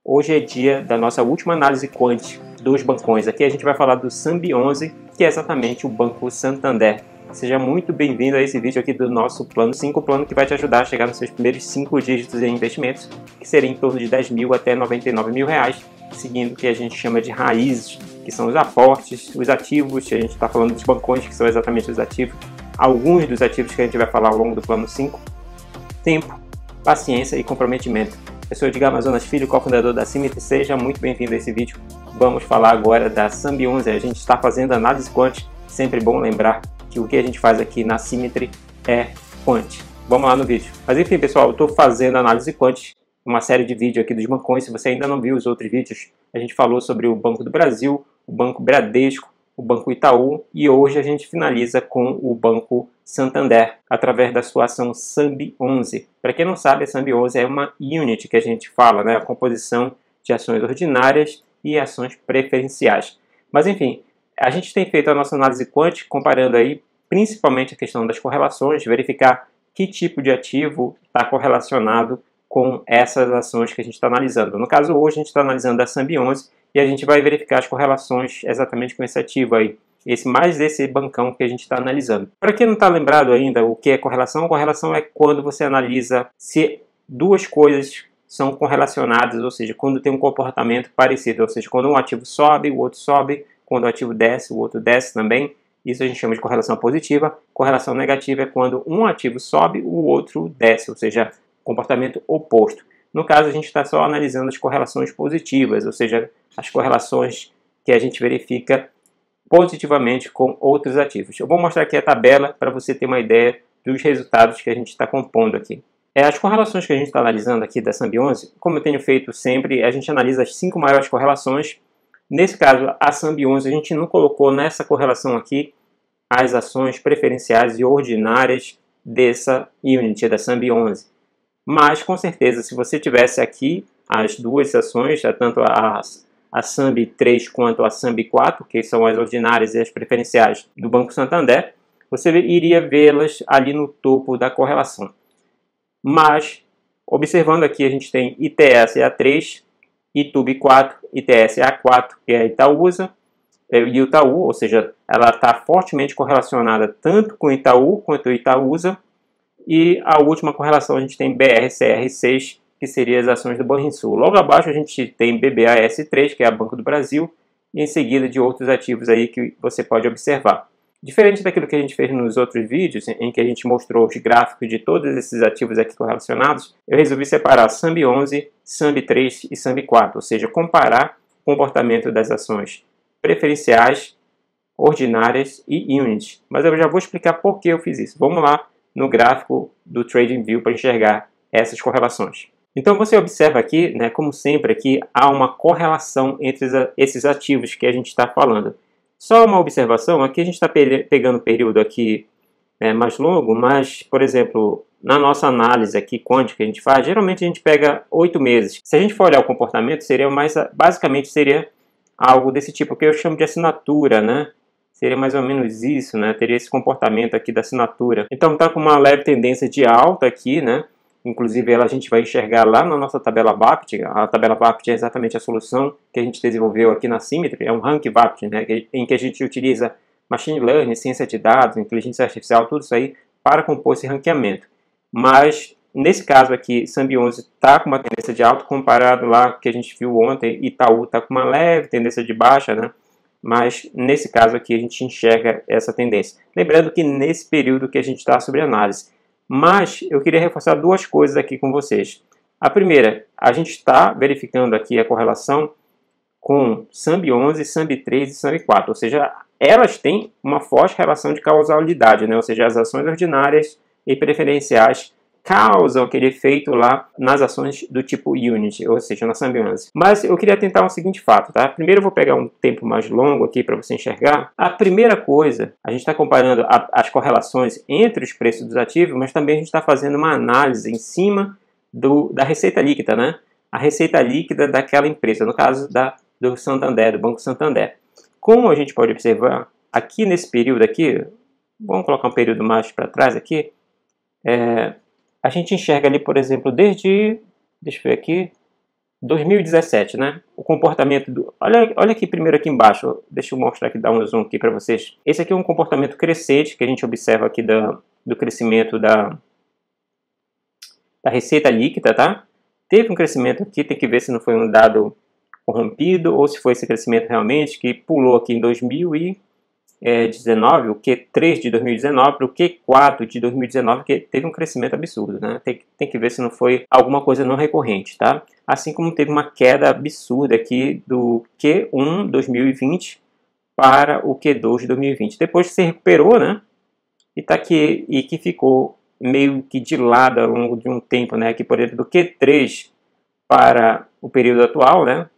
Hoje é dia da nossa última análise quant dos bancões. Aqui a gente vai falar do SAMB11, que é exatamente o Banco Santander. Seja muito bem-vindo a esse vídeo aqui do nosso Plano 5, plano que vai te ajudar a chegar nos seus primeiros 5 dígitos em investimentos, que seria em torno de 10 mil até 99 mil reais, seguindo o que a gente chama de raízes, que são os aportes, os ativos, a gente está falando dos bancões, que são exatamente os ativos, alguns dos ativos que a gente vai falar ao longo do Plano 5, tempo, paciência e comprometimento. Eu sou Edgar Amazonas Filho, cofundador da Symmetry. Seja muito bem-vindo a esse vídeo. Vamos falar agora da SAMB11. A gente está fazendo análise quant. Sempre bom lembrar que o que a gente faz aqui na Symmetry é quant. Vamos lá no vídeo. Mas enfim, pessoal, eu estou fazendo análise quant, uma série de vídeos aqui dos bancões. Se você ainda não viu os outros vídeos, a gente falou sobre o Banco do Brasil, o Banco Bradesco, o Banco Itaú, e hoje a gente finaliza com o Banco Santander, através da sua ação SAMB11. Para quem não sabe, a SAMB11 é uma unit que a gente fala, né? A composição de ações ordinárias e ações preferenciais. Mas enfim, a gente tem feito a nossa análise quant, comparando aí principalmente a questão das correlações, verificar que tipo de ativo está correlacionado com essas ações que a gente está analisando. No caso, hoje a gente está analisando a SAMB11 e a gente vai verificar as correlações exatamente com esse ativo aí, mais esse bancão que a gente está analisando. Para quem não está lembrado ainda o que é correlação, correlação é quando você analisa se duas coisas são correlacionadas, ou seja, quando tem um comportamento parecido, ou seja, quando um ativo sobe, o outro sobe, quando o ativo desce, o outro desce também. Isso a gente chama de correlação positiva. Correlação negativa é quando um ativo sobe, o outro desce, ou seja, comportamento oposto. No caso, a gente está só analisando as correlações positivas, ou seja, as correlações que a gente verifica positivamente com outros ativos. Eu vou mostrar aqui a tabela para você ter uma ideia dos resultados que a gente está compondo aqui. As correlações que a gente está analisando aqui da SAMB11, como eu tenho feito sempre, a gente analisa as 5 maiores correlações. Nesse caso, a SAMB11, a gente não colocou nessa correlação aqui as ações preferenciais e ordinárias dessa unit, da SAMB11. Mas, com certeza, se você tivesse aqui as duas ações, tanto a SAMB3 quanto a SAMB4, que são as ordinárias e as preferenciais do Banco Santander, você iria vê-las ali no topo da correlação. Mas, observando aqui, a gente tem ITS-A3, ITUB4, ITS-A4, que é a Itaúsa, e o Itaú, ou seja, ela está fortemente correlacionada tanto com o Itaú quanto o Itaúsa. E a última correlação a gente tem BRCR6, que seria as ações do Banrisul. Logo abaixo a gente tem BBAS3, que é a Banco do Brasil, e em seguida de outros ativos aí que você pode observar. Diferente daquilo que a gente fez nos outros vídeos, em que a gente mostrou os gráficos de todos esses ativos aqui correlacionados, eu resolvi separar SAMB11, SAMB3 e SAMB4, ou seja, comparar o comportamento das ações preferenciais, ordinárias e units. Mas eu já vou explicar por que eu fiz isso. Vamos lá no gráfico do TradingView para enxergar essas correlações. Então você observa aqui, né, como sempre aqui, há uma correlação entre esses ativos que a gente está falando. Só uma observação, aqui a gente está pegando um período aqui mais longo, mas, por exemplo, na nossa análise aqui quântica que a gente faz, geralmente a gente pega 8 meses. Se a gente for olhar o comportamento, basicamente seria algo desse tipo, que eu chamo de assinatura, né? Seria mais ou menos isso, né? Teria esse comportamento aqui da assinatura. Então está com uma leve tendência de alta aqui, né? Inclusive ela a gente vai enxergar lá na nossa tabela VAPT. A tabela VAPT é exatamente a solução que a gente desenvolveu aqui na Symmetry. É um rank VAPT, né? Em que a gente utiliza machine learning, ciência de dados, inteligência artificial, tudo isso aí para compor esse ranqueamento. Mas nesse caso aqui, SAMB11 está com uma tendência de alta comparado lá que a gente viu ontem. Itaú está com uma leve tendência de baixa, né? Mas nesse caso aqui a gente enxerga essa tendência. Lembrando que nesse período que a gente está sobre análise. Mas eu queria reforçar duas coisas aqui com vocês. A primeira, a gente está verificando aqui a correlação com SAMB11, SAMB3 e SAMB4. Ou seja, elas têm uma forte relação de causalidade, né? Ou seja, as ações ordinárias e preferenciais causam aquele efeito lá nas ações do tipo unit, ou seja, na SAMB11. Mas eu queria tentar um seguinte fato, tá? Primeiro eu vou pegar um tempo mais longo aqui para você enxergar. A primeira coisa, a gente está comparando as correlações entre os preços dos ativos, mas também a gente está fazendo uma análise em cima da receita líquida, né? A receita líquida daquela empresa, no caso do Santander, do Banco Santander. Como a gente pode observar, aqui nesse período aqui, vamos colocar um período mais para trás aqui, a gente enxerga ali, por exemplo, deixa eu ver aqui, 2017, né? O comportamento do... Olha aqui primeiro aqui embaixo, deixa eu mostrar aqui, dar um zoom aqui para vocês. Esse aqui é um comportamento crescente que a gente observa aqui do crescimento da receita líquida, tá? Teve um crescimento aqui, tem que ver se não foi um dado corrompido ou se foi esse crescimento realmente que pulou aqui em 2019, o Q3 de 2019 para o Q4 de 2019, que teve um crescimento absurdo, né? Tem que ver se não foi alguma coisa não recorrente, tá? Assim como teve uma queda absurda aqui do Q1 2020 para o Q2 de 2020. Depois se recuperou, né? E tá aqui, e que ficou meio que de lado ao longo de um tempo, né? Aqui, por exemplo, do Q3 para o período atual, né?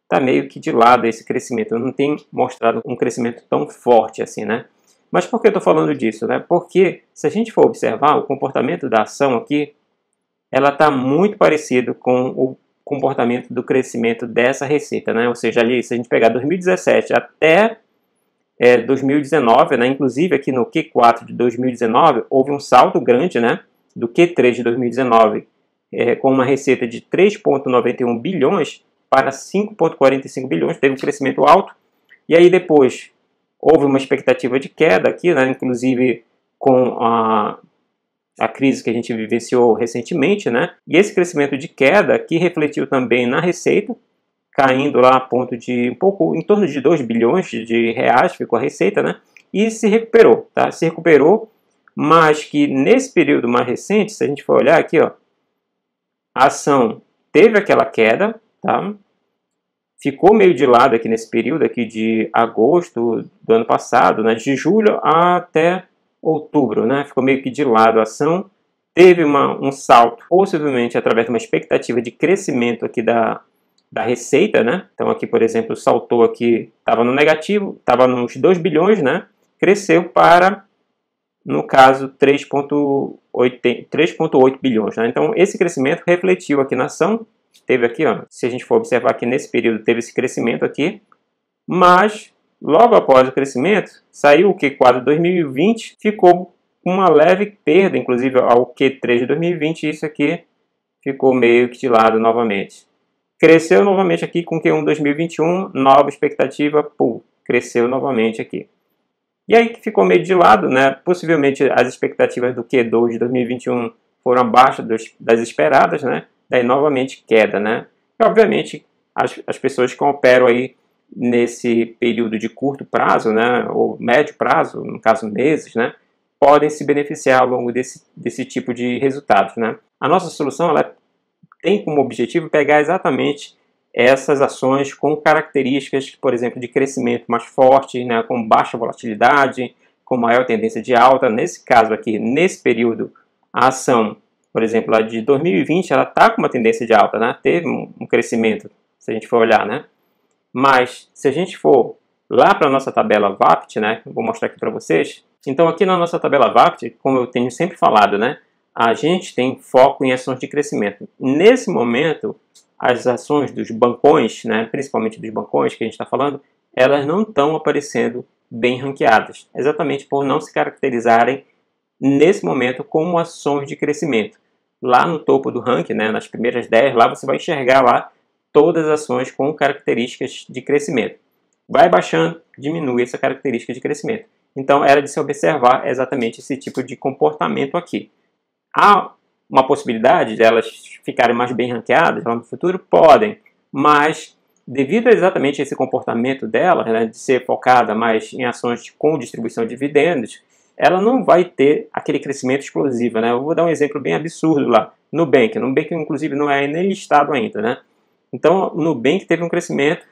Tá meio que de lado esse crescimento. Não tem mostrado um crescimento tão forte assim, né? Mas por que eu tô falando disso, né? Porque se a gente for observar o comportamento da ação aqui, ela tá muito parecido com o comportamento do crescimento dessa receita, né? Ou seja, ali, se a gente pegar 2017 até 2019, né? Inclusive aqui no Q4 de 2019 houve um salto grande, né? Do Q3 de 2019 com uma receita de 3,91 bilhões para 5,45 bilhões, teve um crescimento alto. E aí depois houve uma expectativa de queda aqui, né? Inclusive com a crise que a gente vivenciou recentemente, né? E esse crescimento de queda que refletiu também na receita, caindo lá a ponto de um pouco, em torno de 2 bilhões de reais ficou a receita, né? E se recuperou, tá? Se recuperou, mas que nesse período mais recente, se a gente for olhar aqui, ó, a ação teve aquela queda, tá? Ficou meio de lado aqui nesse período aqui de agosto do ano passado, né? De julho até outubro, né? Ficou meio que de lado a ação, teve um salto, possivelmente através de uma expectativa de crescimento aqui da receita, né? Então aqui, por exemplo, saltou aqui, estava no negativo, estava nos 2 bilhões, né? Cresceu para, no caso, 3,8 bilhões, né? Então esse crescimento refletiu aqui na ação, teve aqui, ó, se a gente for observar que nesse período teve esse crescimento aqui, mas logo após o crescimento, saiu o Q4 de 2020, ficou com uma leve perda, inclusive ao Q3 de 2020, e isso aqui ficou meio que de lado novamente. Cresceu novamente aqui com Q1 2021, nova expectativa, cresceu novamente aqui. E aí que ficou meio de lado, né? Possivelmente as expectativas do Q2 de 2021 foram abaixo das esperadas, né? Daí novamente queda, né? E obviamente as pessoas que operam aí nesse período de curto prazo, né? Ou médio prazo, no caso meses, né? Podem se beneficiar ao longo desse tipo de resultados, né? A nossa solução, ela tem como objetivo pegar exatamente essas ações com características, por exemplo, de crescimento mais forte, né, com baixa volatilidade, com maior tendência de alta. Nesse caso aqui, nesse período, a ação, por exemplo, a de 2020, ela está com uma tendência de alta, né? Teve um crescimento, se a gente for olhar, né? Mas, se a gente for lá para a nossa tabela VAPT, né, vou mostrar aqui para vocês. Então, aqui na nossa tabela VAPT, como eu tenho sempre falado, né, a gente tem foco em ações de crescimento. Nesse momento, as ações dos bancões, né, principalmente dos bancões que a gente está falando, elas não estão aparecendo bem ranqueadas, exatamente por não se caracterizarem nesse momento como ações de crescimento. Lá no topo do ranking, né, nas primeiras 10, lá você vai enxergar lá todas as ações com características de crescimento. Vai baixando, diminui essa característica de crescimento. Então, era de se observar exatamente esse tipo de comportamento aqui. Há uma possibilidade de elas ficarem mais bem ranqueadas lá no futuro? Podem, mas devido a exatamente esse comportamento delas, né, de ser focada mais em ações com distribuição de dividendos, ela não vai ter aquele crescimento explosivo, né? Eu vou dar um exemplo bem absurdo lá. Nubank, inclusive não é nem listado ainda, né? Então, o Nubank teve um crescimento,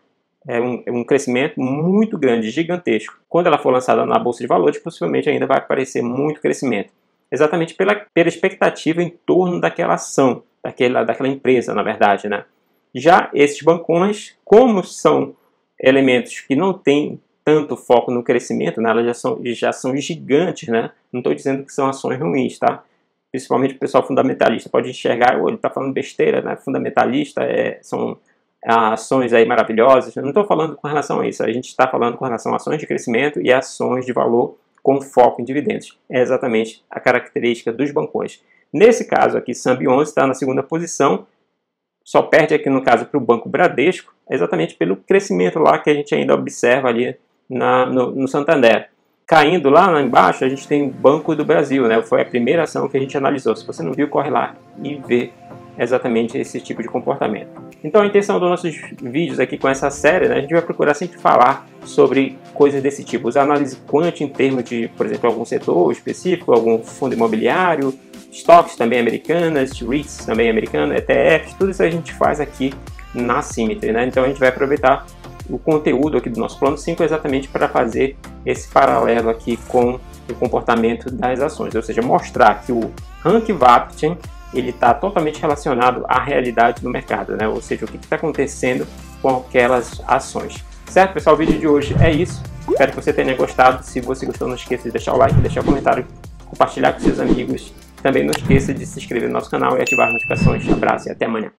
um crescimento muito grande, gigantesco. Quando ela for lançada na Bolsa de Valores, possivelmente ainda vai aparecer muito crescimento. Exatamente pela expectativa em torno daquela ação, daquela empresa, na verdade, né? Já esses bancões, como são elementos que não têm tanto foco no crescimento, né? Elas já são gigantes, né? Não estou dizendo que são ações ruins, tá? Principalmente o pessoal fundamentalista pode enxergar, ele está falando besteira, né? Fundamentalista são ações aí maravilhosas. Eu não estou falando com relação a isso, a gente está falando com relação a ações de crescimento e ações de valor com foco em dividendos. É exatamente a característica dos bancões. Nesse caso aqui, Sambi 11 está na segunda posição, só perde aqui no caso para o Banco Bradesco, exatamente pelo crescimento lá que a gente ainda observa ali no Santander. Caindo lá embaixo, a gente tem o Banco do Brasil, né? Foi a primeira ação que a gente analisou. Se você não viu, corre lá e vê exatamente esse tipo de comportamento. Então a intenção dos nossos vídeos aqui com essa série, né, a gente vai procurar sempre falar sobre coisas desse tipo. Usar análise quant em termos de, por exemplo, algum setor específico, algum fundo imobiliário, estoques também americanas, REITs também americanas, ETFs, tudo isso a gente faz aqui na Symmetry, né? Então a gente vai aproveitar o conteúdo aqui do nosso plano 5 exatamente para fazer esse paralelo aqui com o comportamento das ações, ou seja, mostrar que o Rank Vapten ele está totalmente relacionado à realidade do mercado, né? Ou seja, o que está acontecendo com aquelas ações. Certo, pessoal? O vídeo de hoje é isso. Espero que você tenha gostado. Se você gostou, não esqueça de deixar o like, deixar o comentário, compartilhar com seus amigos. Também não esqueça de se inscrever no nosso canal e ativar as notificações. Abraço e até amanhã.